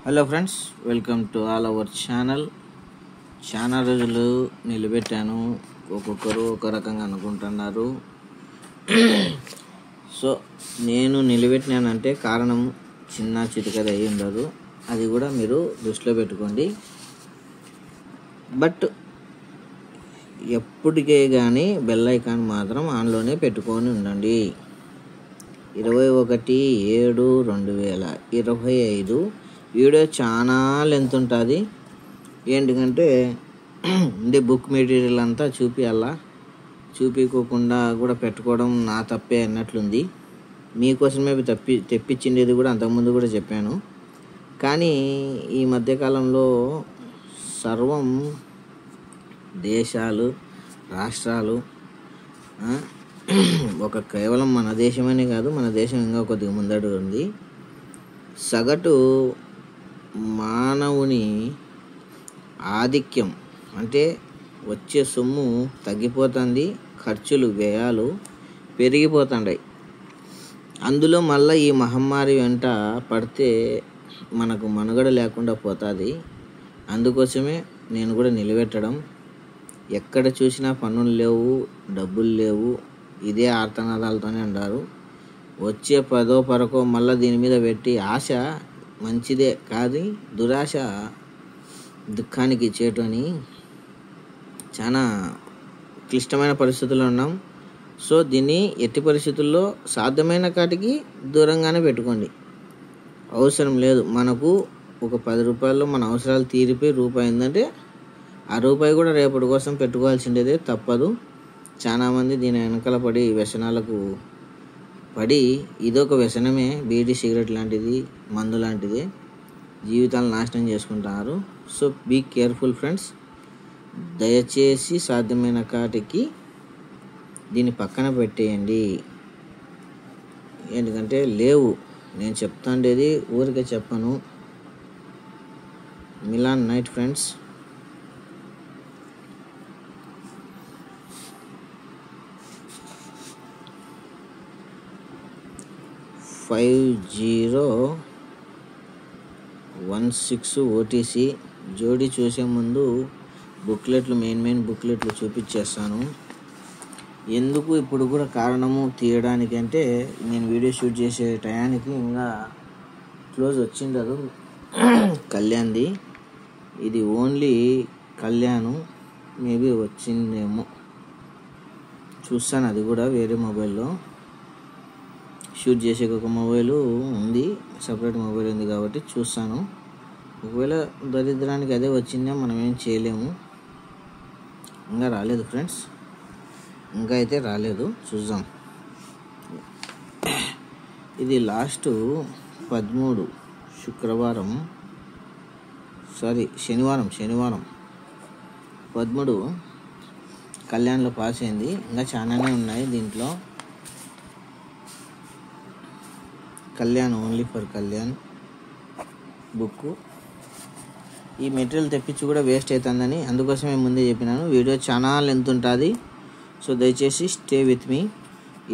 Hello friends, welcome to all our channel. చాలా రోజులు నిలబెట్టాను, ఒక్కొక్కరు ఒక రకంగా అనుకుంటున్నారు. సో నేను నిలబెట్టినానంటే కారణం చిన్న చిటికది అయి ఉండదు, అది కూడా మీరు దృష్టిలో పెట్టుకోండి. బట్ ఎప్పటికే కానీ బెల్ ఐకాన్ మాత్రం ఆన్లోనే పెట్టుకొని ఉండండి. 21/7/2025 వీడియో చాలా లెంత్ ఉంటుంది. ఏంటంటే బుక్ మెటీరియల్ అంతా చూపించకుండా కూడా పెట్టుకోవడం నా తప్పే అన్నట్లుంది. మీకోసమే తెప్పించిండేది కూడా అంతకుముందు కూడా చెప్పాను. కానీ ఈ మధ్యకాలంలో సర్వం దేశాలు, రాష్ట్రాలు, కేవలం మన దేశమనే కాదు, మన దేశం ఇంకా కొద్దిగా ముందడు ఉంది. సగటు మానవుని ఆధిక్యం అంటే వచ్చే సొమ్ము తగ్గిపోతుంది, ఖర్చులు వ్యయాలు పెరిగిపోతున్నాయి. అందులో మళ్ళీ ఈ మహమ్మారి వెంట పడితే మనకు మనుగడ లేకుండా పోతుంది. అందుకోసమే నేను కూడా నిలబెట్టడం. ఎక్కడ చూసినా పన్నులు లేవు, డబ్బులు లేవు, ఇదే ఆర్తనాదాలతోనే అంటారు. వచ్చే 10ో 12కో మళ్ళీ దీని మీద పెట్టి ఆశ మంచిదే కాదు, దురాశ దుఃఖానికి ఇచ్చేటని చాలా క్లిష్టమైన పరిస్థితుల్లో ఉన్నాం. సో దీన్ని ఎట్టి పరిస్థితుల్లో సాధ్యమైన కాటికి దూరంగానే పెట్టుకోండి. అవసరం లేదు. మనకు ఒక 10 రూపాయల్లో మన అవసరాలు తీరిపోయి రూపాయి అయిందంటే ఆ రూపాయి కూడా రేపటి కోసం పెట్టుకోవాల్సిందేదే, తప్పదు. చాలామంది దీని వెనకాల పడి వ్యసనాలకు పడి, ఇదొక వ్యసనమే, బీడీ సిగరెట్ లాంటిది, మందు లాంటిది, జీవితాలను నాశనం చేసుకుంటున్నారు. So be careful friends. దయచేసి సాధ్యమైన కాటికి దీన్ని పక్కన పెట్టేయండి. ఎందుకంటే లేవు, నేను చెప్తాండేది ఊరికే చెప్పను. Milan night friends. $5016 OTC. జోడీ చూసే ముందు బుక్లెట్లు, మెయిన్ బుక్లెట్లు చూపించేస్తాను. ఎందుకు ఇప్పుడు కూడా కారణము తీయడానికి అంటే, నేను వీడియో షూట్ చేసే టయానికి ఇంకా క్లోజ్ వచ్చిండదు కళ్యాణ్ది. ఇది ఓన్లీ కళ్యాణ్, మేబీ వచ్చిందేమో చూస్తాను. అది కూడా వేరే మొబైల్లో షూట్ చేసే ఒక మొబైలు ఉంది, సపరేట్ మొబైల్ ఉంది కాబట్టి చూస్తాను. ఒకవేళ దరిద్రానికి అదే వచ్చిందే, మనం ఏం చేయలేము. ఇంకా రాలేదు ఫ్రెండ్స్, ఇంకా అయితే రాలేదు, చూద్దాం. ఇది లాస్ట్ 13 శనివారం 13 కళ్యాణ్లో పాస్ అయింది. ఇంకా చాలానే ఉన్నాయి దీంట్లో. Kalyan, only for Kalyan book. ఈ మెటీరియల్ తెప్పించి కూడా వేస్ట్ అవుతుందని అందుకోసమే ముందే చెప్పినాను. వీడియో చాలా లెంత్ ఉంటుంది. సో దయచేసి స్టే విత్ మీ.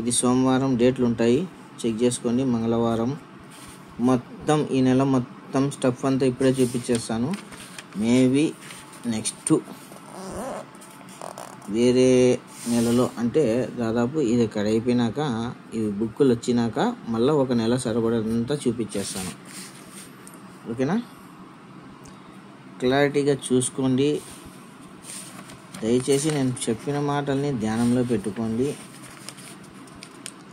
ఇది సోమవారం డేట్లు ఉంటాయి, చెక్ చేసుకోండి. మంగళవారం మొత్తం, ఈ నెల మొత్తం స్టఫ్ అంతా ఇప్పుడే చూపించేస్తాను. మేబీ నెక్స్ట్ వేరే నెలలో, అంటే దాదాపు ఇది ఇక్కడ అయిపోయినాక, ఇవి బుక్కులు వచ్చినాక మళ్ళీ ఒక నెల సరిపడంతా చూపించేస్తాను. ఓకేనా? క్లారిటీగా చూసుకోండి. దయచేసి నేను చెప్పిన మాటల్ని ధ్యానంలో పెట్టుకోండి.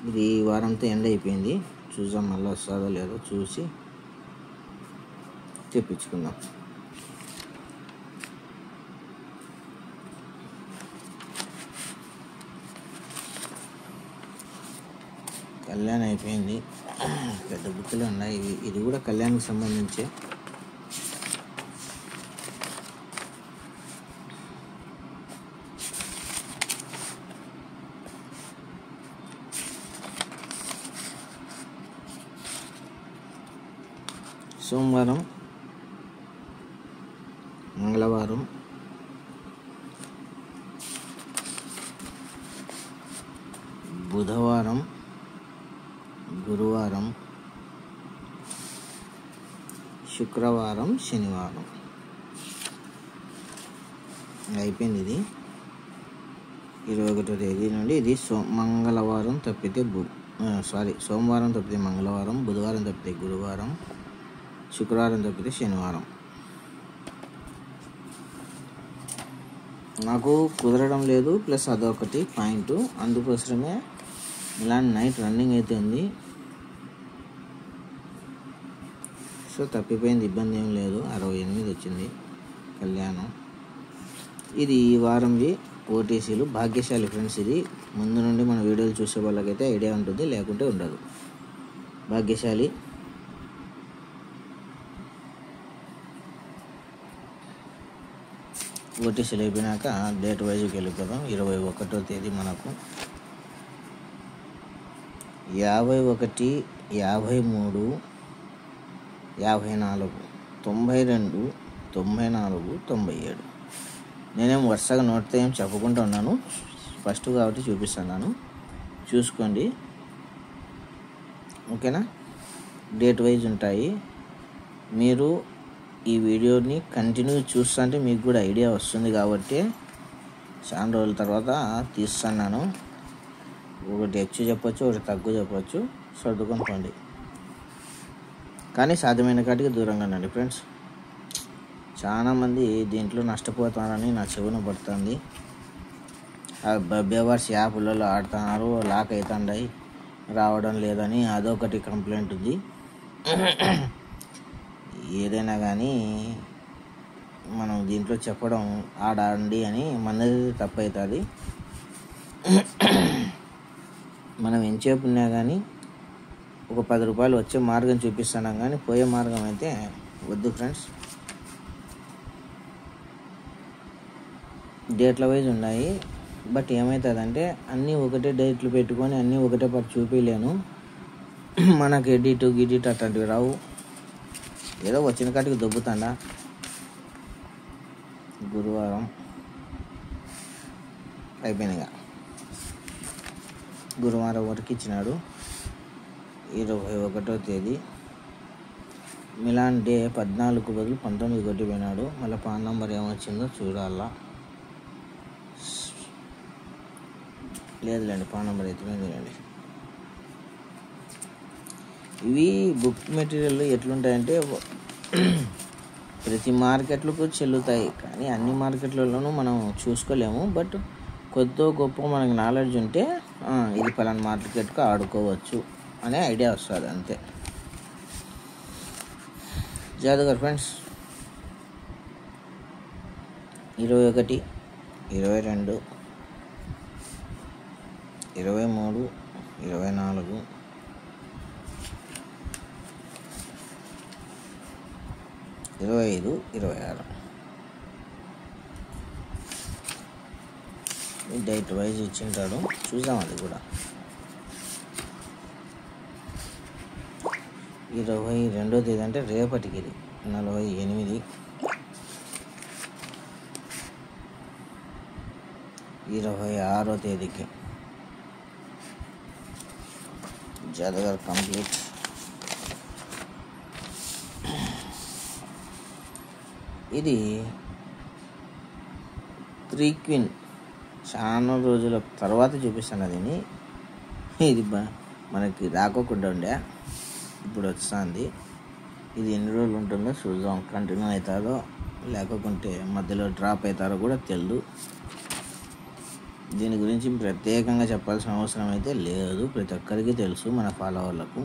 ఇది ఈ వారంతో ఎండ్ అయిపోయింది. చూద్దాం మళ్ళీ వస్తుందో లేదో, చూసి తెప్పించుకుందాం. కళ్యాణ్ అయిపోయింది. పెద్ద బుక్కులు ఉన్నాయి. ఇది కూడా కళ్యాణ్కి సంబంధించే. సోమవారం, మంగళవారం, బుధవారం, గురువారం, శుక్రవారం, శనివారం అయిపోయింది. ఇది 21వ తేదీ నుండి ఇది మంగళవారం తప్పితే సోమవారం తప్పితే మంగళవారం, బుధవారం తప్పితే గురువారం, శుక్రవారం తప్పితే శనివారం. నాకు కుదరడం లేదు, ప్లస్ అదొకటి పాయింట్. అందుకోసమే ఇలాంటి నైట్ రన్నింగ్ అయితే ఉంది. సో తప్పిపోయింది, ఇబ్బంది ఏం లేదు. 68 వచ్చింది కళ్యాణం. ఇది ఈ వారంవి ఓటీసీలు. భాగ్యశాలి ఫ్రెండ్స్, ఇది ముందు నుండి మన వీడియోలు చూసే వాళ్ళకైతే ఐడియా ఉంటుంది, లేకుంటే ఉండదు. భాగ్యశాలి ఓటీసీలు అయిపోయినాక డేట్ వైజ్కి వెళ్ళిపోదాం. 21వ తేదీ మనకు 51, 53, 54, 92, 94, 97. నేనేం వరుసగా నోట్తో ఏం చెప్పుకుంటూ ఉన్నాను, ఫస్ట్ కాబట్టి చూపిస్తున్నాను, చూసుకోండి. ఓకేనా? డేట్ వైజ్ ఉంటాయి. మీరు ఈ వీడియోని కంటిన్యూ చూస్తుంటే మీకు కూడా ఐడియా వస్తుంది కాబట్టి చాలా రోజుల తర్వాత తీస్తున్నాను. ఒకటి హెచ్చు చెప్పొచ్చు, ఒకటి తగ్గు చెప్పొచ్చు, సర్దుకొని పోండి. కానీ సాధ్యమైన కాటికి దూరంగా ఉండండి ఫ్రెండ్స్. చాలామంది దీంట్లో నష్టపోతారని నా చెవున పడుతుంది. బేవర్స్ యాప్లలో ఆడుతున్నారు, లాక్ అవుతుండయి, రావడం లేదని అదొకటి కంప్లైంట్ ఉంది. ఏదైనా కానీ మనం దీంట్లో చెప్పడం ఆడండి అని మనది తప్పు అవుతుంది. మనం ఎంతసేపు ఉన్నా కానీ ఒక 10 రూపాయలు వచ్చే మార్గం చూపిస్తున్నాం, కానీ పోయే మార్గం అయితే వద్దు ఫ్రెండ్స్. డేట్ల వైజ్ ఉన్నాయి. బట్ ఏమవుతుందంటే అన్నీ ఒకటే డేట్లు పెట్టుకొని అన్నీ ఒకటే పాటు చూపించలేను. మనకు ఎడిట్ అట్లాంటివి రావు. ఏదో వచ్చిన కాటికి దొబ్బుతాడా. గురువారం అయిపోయిందిగా, గురువారం వరకు ఇచ్చినాడు. 21వ తేదీ మిలాన్ డే 14కు బదులు 19 కొట్టిపోయినాడు. మళ్ళీ పాన్ నెంబర్ ఏమొచ్చిందో చూడాలా. లేదులేండి, పాన్ నెంబర్ అయితే లేదండి. ఇవి బుక్ మెటీరియల్ ఎట్లుంటాయంటే ప్రతి మార్కెట్లకు చెల్లుతాయి, కానీ అన్ని మార్కెట్లలోనూ మనం చూసుకోలేము. బట్ కొద్దో గొప్ప మనకు నాలెడ్జ్ ఉంటే ఇది పలానా మార్కెట్కు ఆడుకోవచ్చు అనే ఐడియా వస్తుంది, అంతే. జాదుగర్ ఫ్రెండ్స్, 21, 22, 23, 24, 25, 26 డేట్ వైజ్ ఇచ్చింటాడు, చూద్దాం అది కూడా. 22వ తేదీ అంటే రేపటికి, ఇది 48, 26వ తేదీకి జాతకాలు కంప్లీట్. ఇది 3 క్వీన్ చాలా రోజుల తర్వాత చూపిస్తాను దీన్ని. ఇది మనకి రాకోకుండా ఉండే, ఇప్పుడు వస్తుంది. ఇది ఎన్ని రోజులు ఉంటుందో చూద్దాం, కంటిన్యూ అవుతుందో లేకుంటే మధ్యలో డ్రాప్ అవుతారో కూడా తెలియదు. దీని గురించి ప్రత్యేకంగా చెప్పాల్సిన అవసరం అయితే లేదు, ప్రతి ఒక్కరికి తెలుసు, మన ఫాలోవర్లకు.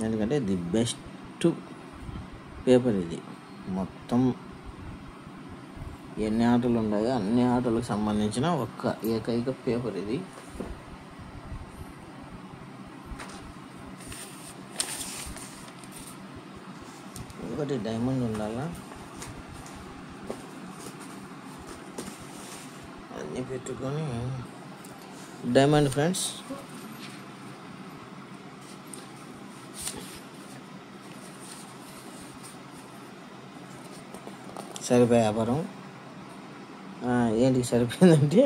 ఎందుకంటే ది బెస్ట్ పేపర్ ఇది. మొత్తం ఎన్ని ఆటలు ఉన్నాయో అన్ని ఆటలకు సంబంధించిన ఒక్క ఏకైక పేపర్ ఇది. ఒకటి డైమండ్ ఉండాలా, అన్నీ పెట్టుకొని డైమండ్ ఫ్రెండ్స్. సరిపోయే వ్యాపారం ఏంటికి సరిపోయిందంటే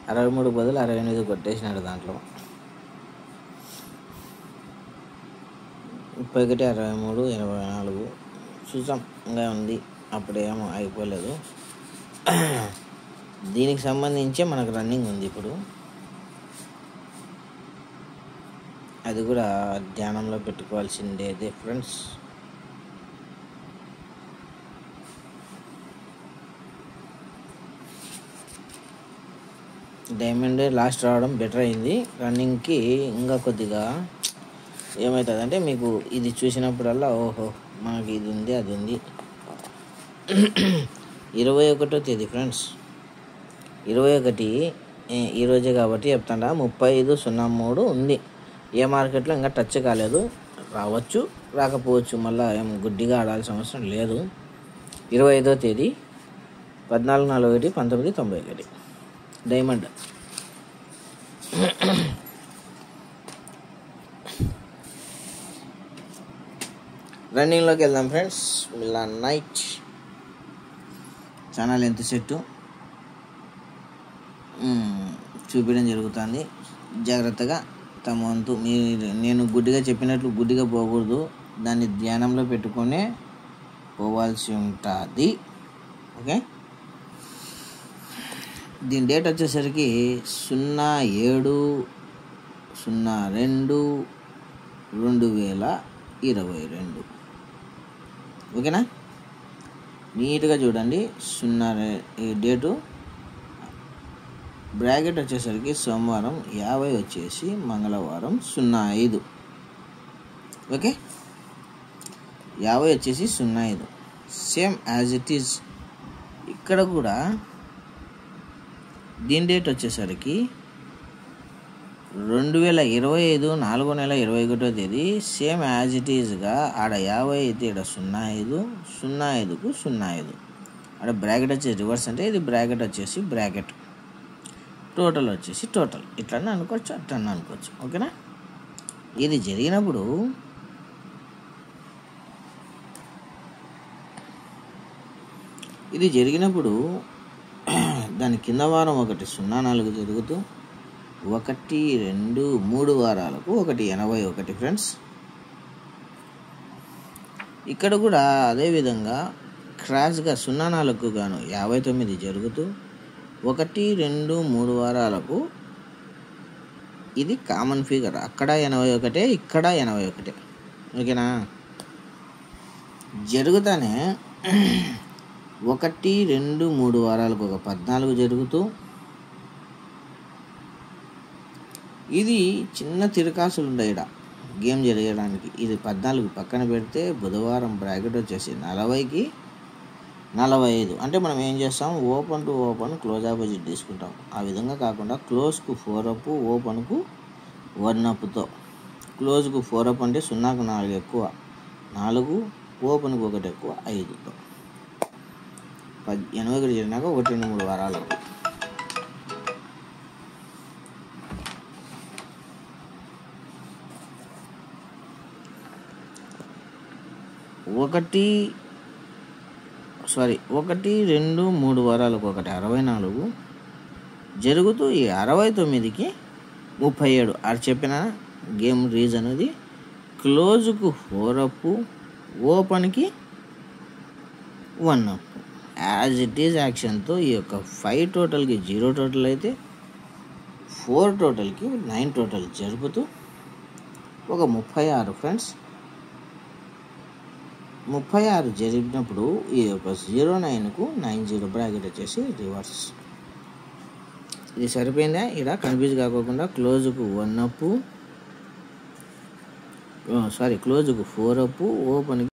63 బదులు 68 కొట్టేసినాడు దాంట్లో. 31, 63, 84 చూసాం. ఇంకా ఉంది, అప్పుడేమో అయిపోలేదు. దీనికి సంబంధించే మనకు రన్నింగ్ ఉంది ఇప్పుడు. అది కూడా ధ్యానంలో పెట్టుకోవాల్సిందేదే ఫ్రెండ్స్. డైమండ్ లాస్ట్ రావడం బెటర్ అయింది. రన్నింగ్కి ఇంకా కొద్దిగా ఏమవుతుందంటే మీకు ఇది చూసినప్పుడల్లా ఓహో మనకి ఇది ఉంది అది ఉంది. 21వ తేదీ ఫ్రెండ్స్, 21 ఈరోజే కాబట్టి చెప్తాడా. 35.03 ఉంది. ఏ మార్కెట్లో ఇంకా టచ్ కాలేదు. రావచ్చు రాకపోవచ్చు, మళ్ళీ ఏం గుడ్డిగా ఆడాల్సిన అవసరం లేదు. 25వ తేదీ 14/41, 1991 డైమండ్. రన్నింగ్లోకి వెళ్దాం ఫ్రెండ్స్. మిలా నైట్ ఛానల్ ఎంత సెట్టు చూపించడం జరుగుతుంది. జాగ్రత్తగా తమ వంతు నేను గుడ్డిగా చెప్పినట్లు గుడ్డిగా పోకూడదు, దాన్ని ధ్యానంలో పెట్టుకొని పోవాల్సి ఉంటుంది. ఓకే, దీని డేట్ వచ్చేసరికి 07/02/2022. ఓకేనా, నీట్గా చూడండి. డేటు బ్రాకెట్ వచ్చేసరికి సోమవారం 50 వచ్చేసి మంగళవారం 05. ఓకే, 50 వచ్చేసి 05 సేమ్ యాజ్ ఇట్ ఈజ్. ఇక్కడ కూడా దీని డేట్ వచ్చేసరికి 2025 4వ నెల 21వ తేదీ సేమ్ యాజ్ ఇట్ ఈజ్గా. ఆడ 50 అయితే ఇక్కడ 05, 05కు 05. ఆడ బ్రాకెట్ వచ్చేసి రివర్స్ అంటే ఇది బ్రాకెట్ వచ్చేసి బ్రాకెట్, టోటల్ వచ్చేసి టోటల్. ఇట్లన్నా అనుకోవచ్చు, అట్లన్నా అనుకోవచ్చు. ఓకేనా, ఇది జరిగినప్పుడు దాని కింద వారం 04 జరుగుతూ 1, 2, 3 వారాలకు 181 ఫ్రెండ్స్. ఇక్కడ కూడా అదేవిధంగా క్రాష్గా 04కు గాను 59 జరుగుతూ 1, 2, 3 వారాలకు ఇది కామన్ ఫిగర్. అక్కడ 81, ఇక్కడ 81. ఓకేనా, జరుగుతానే 1, 2, 3 వారాలకు ఒక 14 జరుగుతూ ఇది చిన్న తిరకాసులు ఉంటాయి ఇక్కడ గేమ్ జరగడానికి. ఇది 14 పక్కన పెడితే బుధవారం బ్రాకెట్ వచ్చేసి 40కి 45. అంటే మనం ఏం చేస్తాం, open to open close opposite తీసుకుంటాం. ఆ విధంగా కాకుండా క్లోజ్కు 4 అప్, ఓపెన్కు 1 అప్తో. క్లోజ్కు 4 అప్ అంటే 0కు 4 ఎక్కువ 4, ఓపెన్కు 1 ఎక్కువ 5తో 81 జరిగినాక 1, 2, 3 వారాలకు. ఒకటి 2, 3 వారాలకు 64 జరుగుతూ ఈ 69కి 37. అది చెప్పిన గేమ్ రీజన్ ఇది. క్లోజ్కు 4 అప్, ఓపెన్కి 1 అప్ యాజ్ ఇట్ ఈజ్ యాక్షన్తో. ఈ యొక్క 5 టోటల్కి 0 టోటల్ అయితే 4 టోటల్కి 9 టోటల్ జరుపుతూ ఒక 36 ఫ్రెండ్స్. 36 జరిపినప్పుడు ఈ యొక్క 09కు 90 బ్రాకెట్ వచ్చేసి రివర్స్. ఇది సరిపోయిందా? ఇక్కడ కన్ఫ్యూజ్ కాకుండా క్లోజ్కు 1 అప్, క్లోజ్కు 4 అప్, ఓపెన్కి